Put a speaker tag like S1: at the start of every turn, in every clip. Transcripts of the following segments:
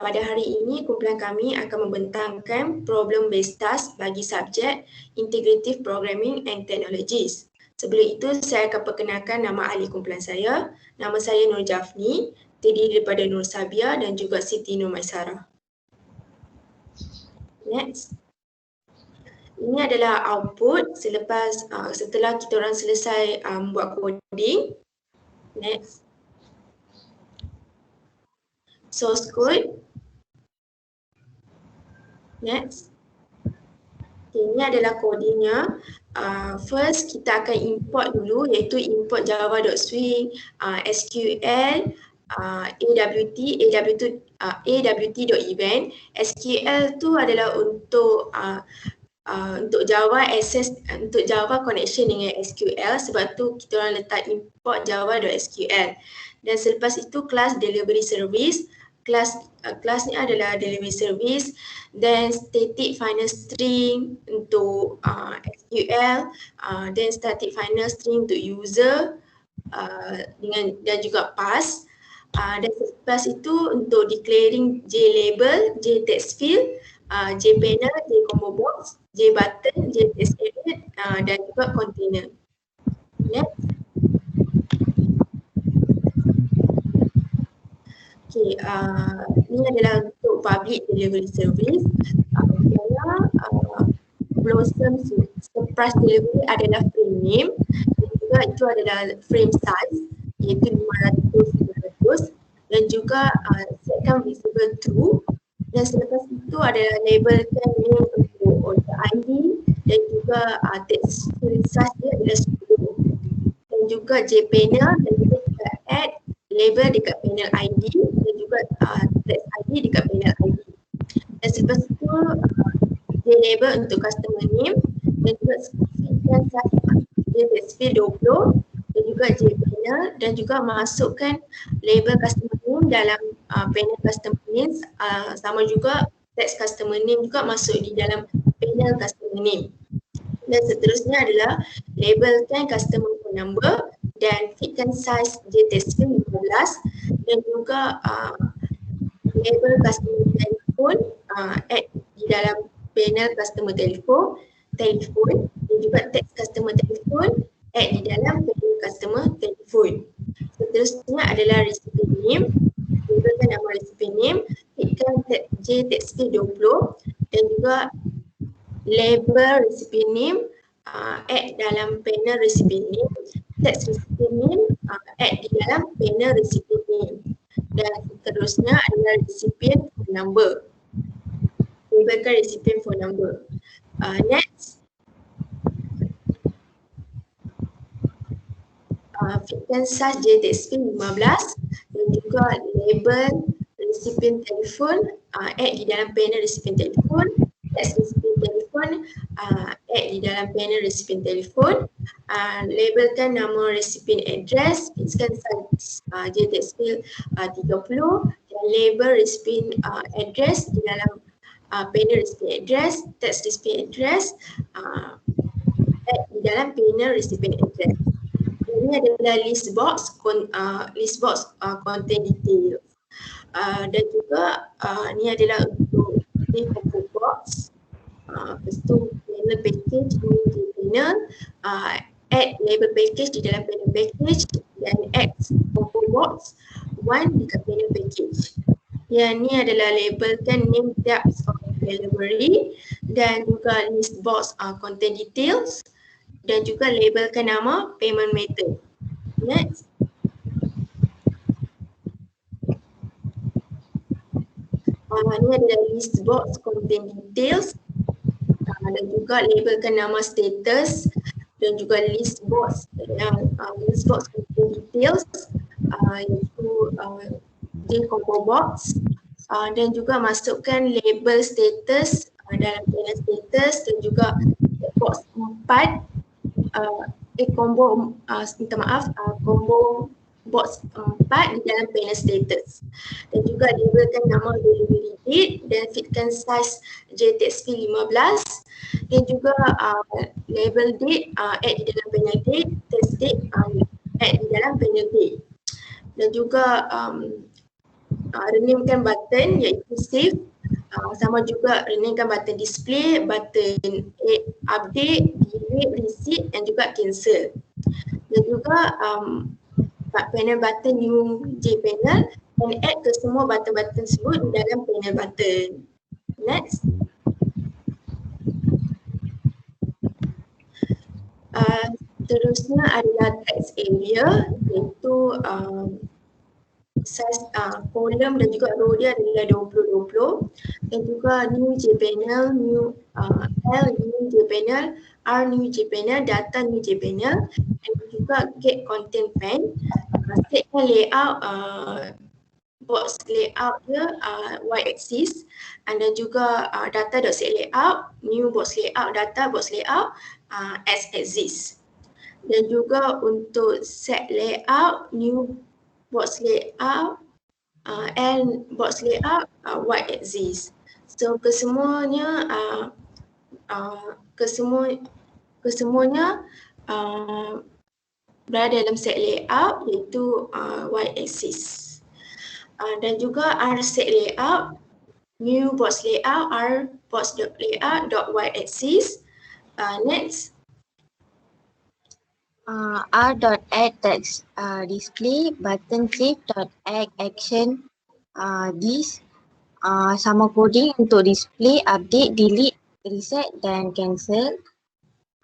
S1: pada hari ini kumpulan kami akan membentangkan problem based task bagi subjek Integrative Programming and Technologies. Sebelum itu saya akan perkenalkan nama ahli kumpulan saya. Nama saya Nur Jafni, terdiri daripada Nur Sabia dan juga Siti Nur Maisara. Next. Ini adalah output setelah kita orang selesai buat coding. Next. Source code. Next. Okay, ini adalah codingnya. First kita akan import dulu, iaitu import java.swing, SQL, awt.event. SQL tu adalah untuk Java access, untuk Java connection dengan SQL, sebab tu kita orang letak import java.sql. Dan selepas itu kelas delivery service. Kelas ni adalah delivery service, dan static final string untuk SQL, dan static final string untuk user, dan juga pass. Dan selepas itu untuk declaring JLabel, JTextField, JPanel, JComboBox, JButton, JTextEdit, dan juga container. Next. Okay, ini adalah untuk public delivery service. Blossom Surprise Delivery adalah frame name, dan juga itu adalah frame size, iaitu 500x500, dan juga setkan visible true. Dan selepas itu adalah labelkan name untuk order ID, dan juga text field size dia adalah 10. Dan juga JPanel, dan juga kita add label dekat panel ID, dan juga text ID dekat panel ID. Dan selepas itu JLabel untuk customer name, dan juga fitkan size JTextField 20, dan juga JPanel, dan juga masukkan label customer name dalam panel customer name, sama juga text customer name juga masuk di dalam panel customer name. Dan seterusnya adalah labelkan customer phone number dan fitkan size JTextField 15, dan juga label customer telephone, add di dalam panel customer telefon, dan juga text customer telefon, add di dalam panel customer telefon. Seterusnya adalah recipient name, labelkan nama recipient name, fitkan JTextField 20, dan juga label recipient name, add dalam panel recipient name, text recipient name, add di dalam panel recipient name. Dan seterusnya adalah recipient phone number, labelkan recipient phone number. Next. Fitkan size JTextField 15, dan juga label recipient telefon, add di dalam panel recipient telefon, text recipient telefon, add di dalam panel recipient telefon, labelkan nama recipient address, fitkan size JTextField 30, dan label recipient address di dalam panel recipient address, text recipient address, add di dalam panel recipient address. Ini adalah list box contain details. Dan juga ini adalah untuk combo box. Lepas tu panel package, ini di panel, add label package di dalam panel package, dan add combo box 1 dekat panel package. Yang ni adalah labelkan name types of delivery, dan juga list box contain details, dan juga labelkan nama payment method. Next. Ini adalah list box contain details, dan juga labelkan nama status, dan juga list box contain details, iaitu JCombo box, dan juga masukkan label status dalam panel status, dan juga box 4, combo box 4 di dalam panel status, dan juga labelkan nama delivery date, dan fitkan size JTextField 15, dan juga label date, add di dalam panel date, text date, add di dalam panel date, dan juga renamekan button iaitu save, sama juga renamekan button display, button update, delete, reset dan juga cancel. Dan juga panel button new jpanel dan add ke semua button-button tersebut di dalam panel button. Next. Terusnya adalah text area, iaitu size kolom dan juga row dia adalah 20-20, dan juga new jpanel, new L new jpanel, R new jpanel, data new jpanel, dan juga get content pane, setkan layout box layout dia y axis, dan juga data.set layout, new box layout, data box layout x axis. Dan juga untuk set layout, new box layout and box layout y axis. So kesemuanya berada dalam set layout iaitu y axis. Dan juga R set layout, new box layout, R box layout dot y axis. Next.
S2: R.add text display button save dot add action this sama coding untuk display, update, delete, reset dan cancel.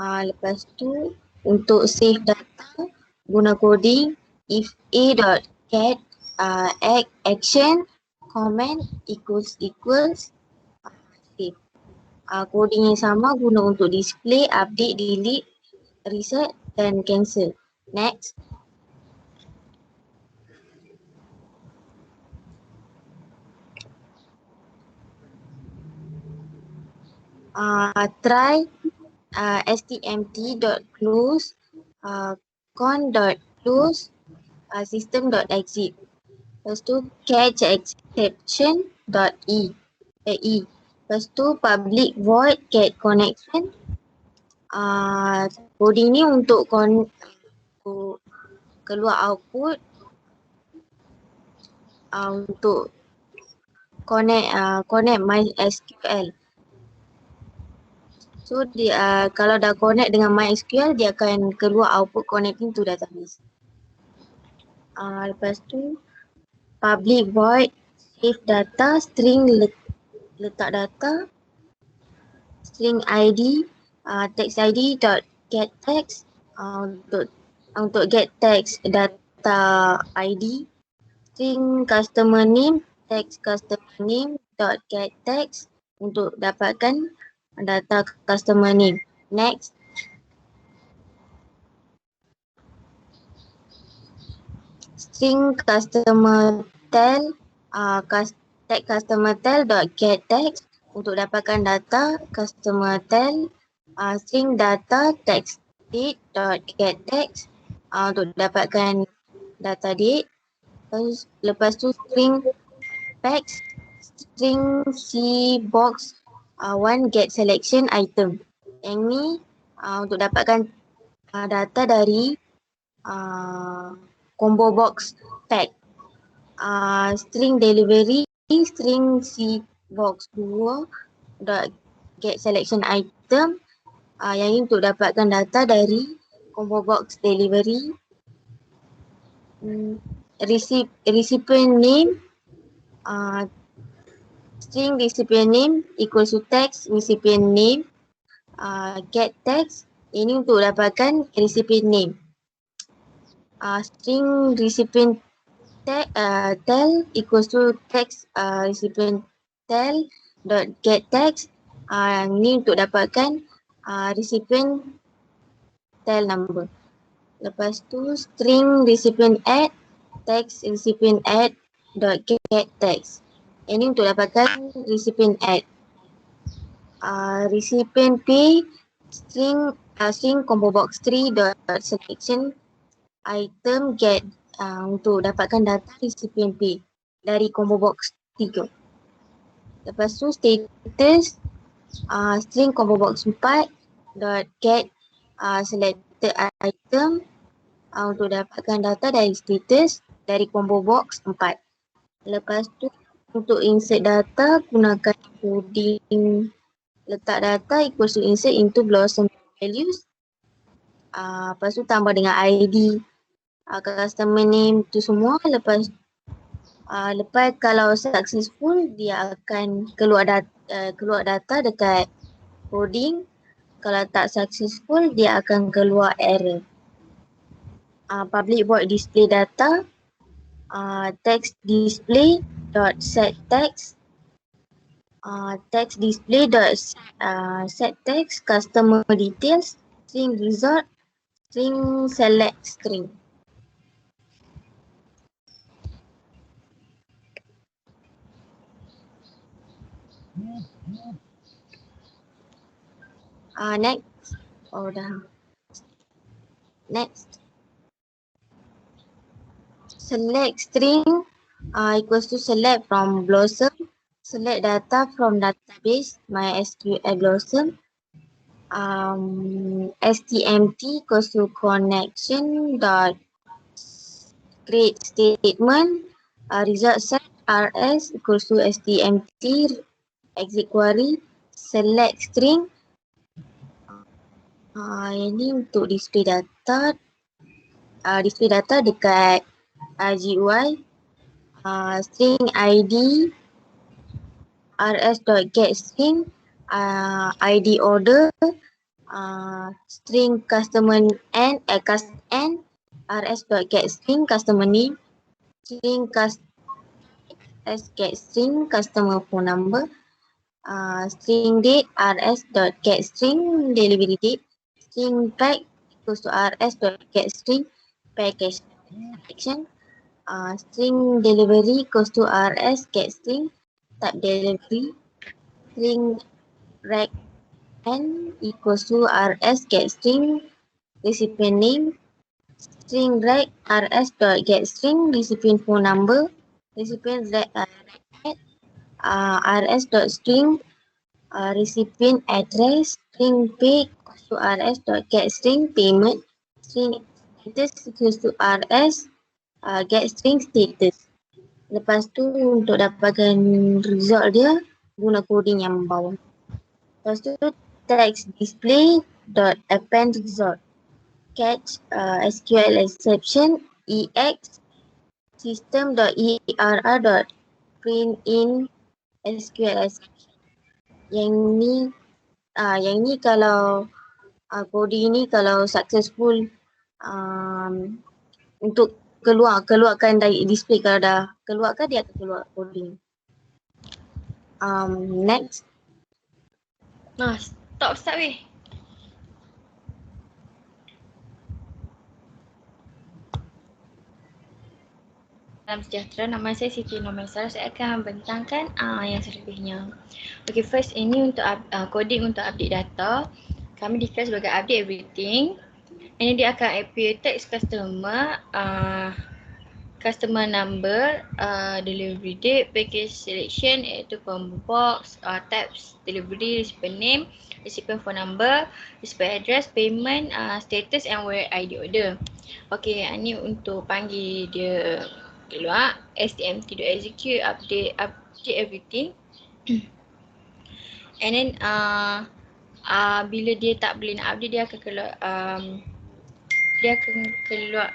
S2: Lepas tu untuk save data guna coding if a dot get add action comment equals save. Coding yang sama guna untuk display, update, delete, reset dan cancel. Next. Try stmt.close con.close system.exit. Lepas tu catch exception dot e. Lepas tu public void get connection. Coding ni untuk keluar output untuk connect MySQL. So dia kalau dah connect dengan MySQL dia akan keluar output connecting to database. Lepas tu public void save data string letak data string ID text ID dot get text untuk get text data ID string customer name text customer name dot get text untuk dapatkan data customer name. Next. String customer tel text customer tel dot get text untuk dapatkan data customer tel. String data text date dot get text untuk dapatkan data date. Lepas tu string text string c box one get selection item. Yang ni untuk dapatkan data dari combo box tag. String delivery string c box 2 dot get selection item. Yang ini untuk dapatkan data dari combo box delivery. Recipient name string recipient name equals to text recipient name get text. Ini untuk dapatkan recipient name. String recipient tel equals to text recipient tel dot get text. Ini untuk dapatkan recipient tel number. Lepas tu string recipient add text recipient add dot get text. Ini untuk dapatkan recipient add. Recipient pay string combo box 3 dot selection item get untuk dapatkan data recipient pay dari combo box 3. Lepas tu status string combo box 4 dot get selected item untuk dapatkan data dari status dari combo box 4. Lepas tu untuk insert data gunakan coding letak data equals to insert into Blossom values. Lepas tu tambah dengan ID, customer name tu semua. Lepas kalau successful dia akan keluar data dekat coding. Kalau tak successful dia akan keluar error. Public void display data, text display dot set text, text display dot set text, customer details, string result, string select string. Next. Dah. Next. Select string equals to select from Blossom. Select data from database MySQL Blossom. STMT equals to connection dot create statement. Result set rs equals to STMT exit query. Select string. Ini untuk display data. Display data dekat GUI. String ID rs.getString, ID order, string customer n rs.getString customer name, string rs.getString customer phone number, string date rs.getString delivery date, string pack equals to rs.getString package selection, string delivery equals to rs getString type delivery, string rec n equals to rs getString recipient name, string rec rs dot getString recipient phone number, recipient rec rs dot string recipient address, string pay equals to rs dot getString payment, string status equals to rs getString status. Lepas tu untuk dapatkan result dia guna coding yang bawah. Lepas tu text display dot append result. Catch SQL exception ex system dot err dot print in SQL exception. Yang ni kalau coding ni kalau successful untuk keluarkan dari display, kalau dah keluarkan dia akan keluar coding. Next.
S3: Stop weh. Salam sejahtera, nama saya Siti Nomaisara. Saya akan membentangkan yang selebihnya. Okay, first ini untuk coding untuk update data. Kami declare sebagai update everything. Ini dia akan appear text customer, customer number, delivery date, package selection iaitu combo box, types delivery, recipient name, recipient phone number, recipient address, payment, status and where ID order. Okay, ini untuk panggil dia keluar stmt.execute update everything. And then bila dia tak boleh nak update, dia akan keluar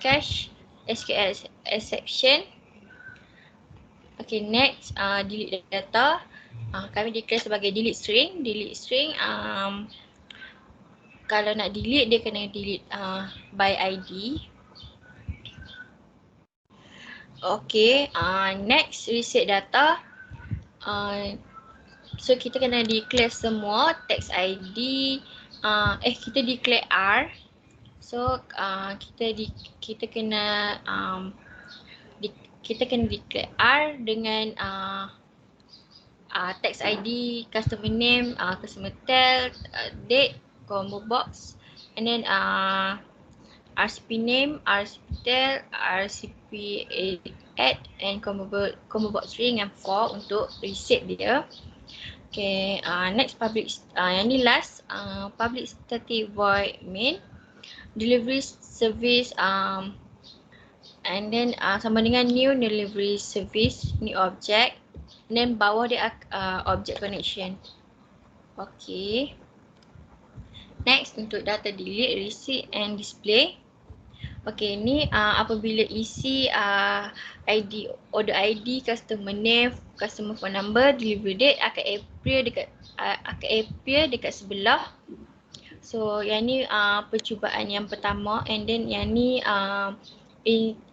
S3: cache SQL exception. Okay, next delete data. Kami declare sebagai delete string. Kalau nak delete dia kena delete by ID. Okay, next reset data. So kita kena declare semua text ID. Kita declare R. So kita kena declare R dengan text ID, customer name, customer tel, date, combo box, and then RCP name, RCP tel, RCP add, and combo box string and for untuk reset dia. Okay, next public, yang ni last, public static void main, delivery service and then sama dengan new delivery service, new object, and then bawah dia object connection. Okay. Next, untuk data delete, receipt and display. Okay, ni apabila isi ID, order ID, customer name, customer phone number, delivery date akan appear dekat sebelah. So yang ni percubaan yang pertama, and then yang ni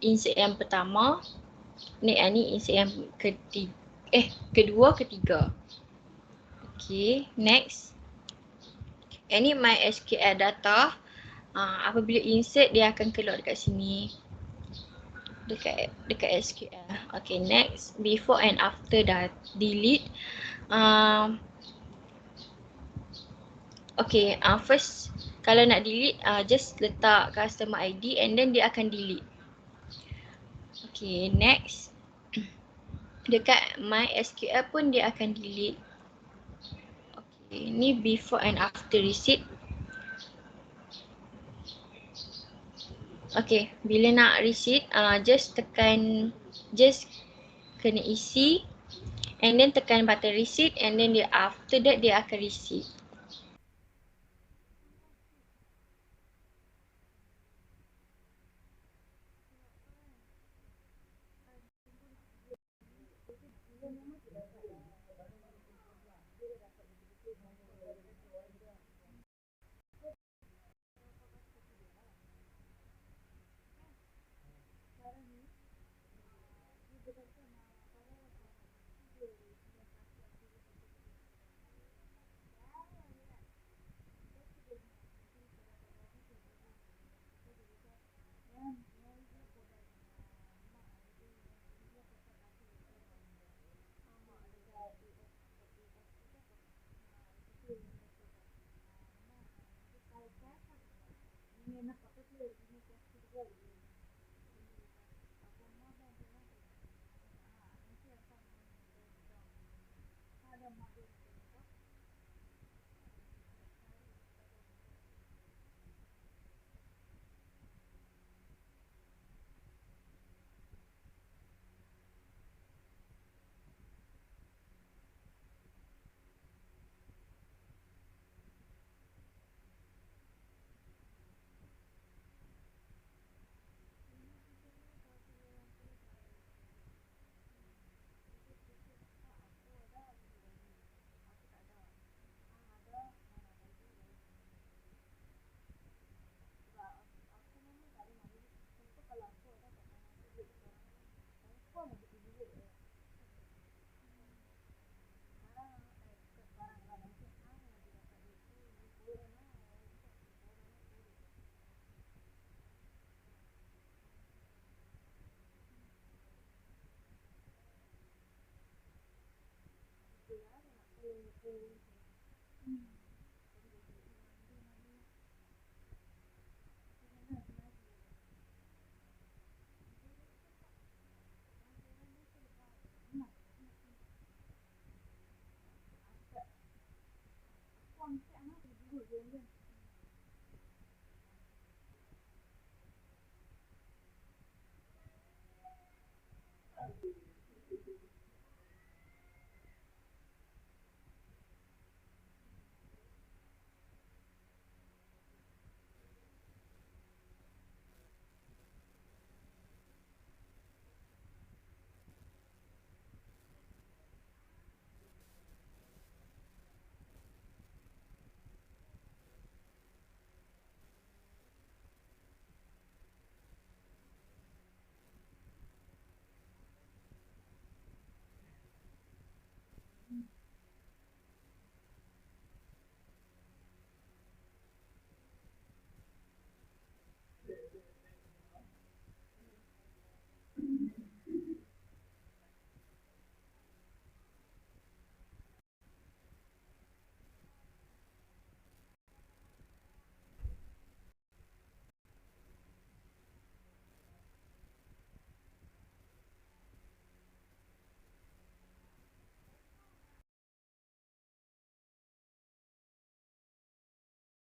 S3: insert yang pertama. Yang ni insert yang kedua, ketiga. Okay, next. Yang ni MySQL data. Apabila insert dia akan keluar dekat sini. Dekat SQL. Okay, next. Before and after dah delete. Okay, first kalau nak delete just letak customer ID and then dia akan delete. Okay, next. Dekat MySQL pun dia akan delete. Okay, ni before and after receipt. Okay, bila nak receipt, just kena isi and then tekan button receipt and then after that dia akan receipt.